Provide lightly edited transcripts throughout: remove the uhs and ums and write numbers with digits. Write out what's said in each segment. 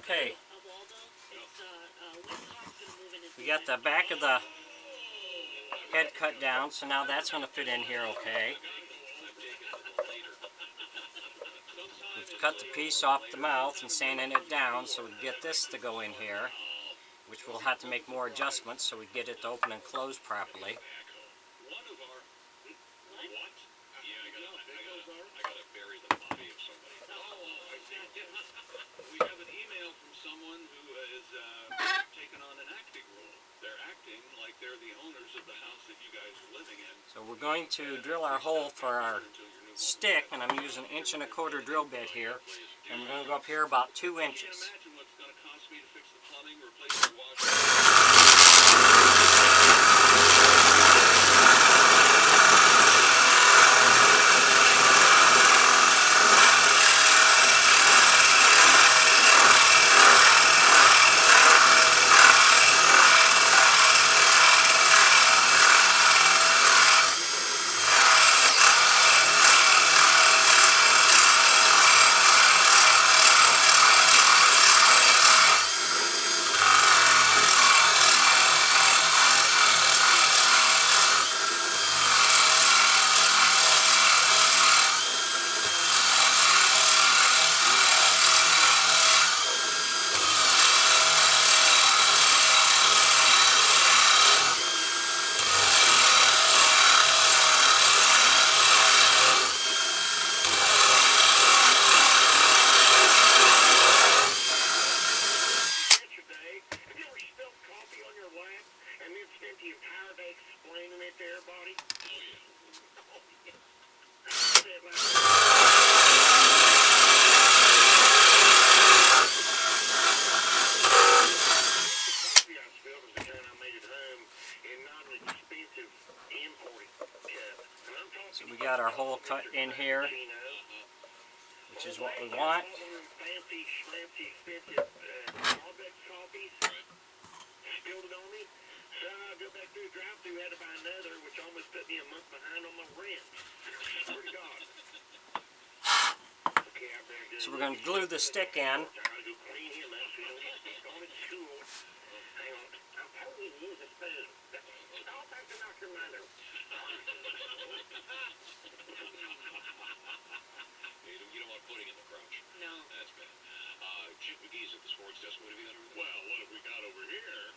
Okay, we got the back of the head cut down, so now that's going to fit in here okay. We've cut the piece off the mouth and sanding it down so we can get this to go in here, which we'll have to make more adjustments so we get it to open and close properly. We have an email from someone who is taken on an acting role. They're acting like they're the owners of the house that you guys are living in. So we're going to drill our hole for our stick, and I'm using an 1¼ inch drill bit here, and we're going to go up here about 2 inches. Imagine what's going to cost me to fix the plumbing, replace the washer. So we got our hole cut in here, which is what we want. So we're going to glue the stick in. You don't want pudding in the crotch. No. That's bad. Chip McGee's at the sports desk. What have you got over there? Well, what have we got over here?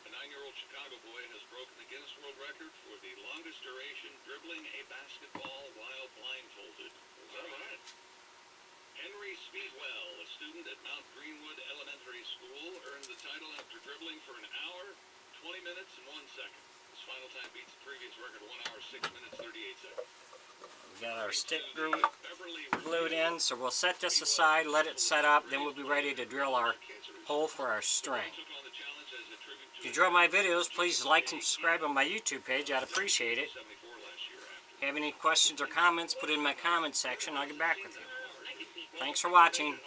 A 9-year-old Chicago boy has broken the Guinness World Record for the longest duration dribbling a basketball while blindfolded. Is that right? Henry Speedwell, a student at Mount Greenwood Elementary School, earned the title after dribbling for an hour, 20 minutes, and 1 second. His final time beats the previous record of 1 hour, 6 minutes, 38 seconds. We got our stick glued in, so we'll set this aside, let it set up, then we'll be ready to drill our hole for our string. If you enjoy my videos, please like and subscribe on my YouTube page. I'd appreciate it. If you have any questions or comments, put it in my comment section. I'll get back with you. Thanks for watching.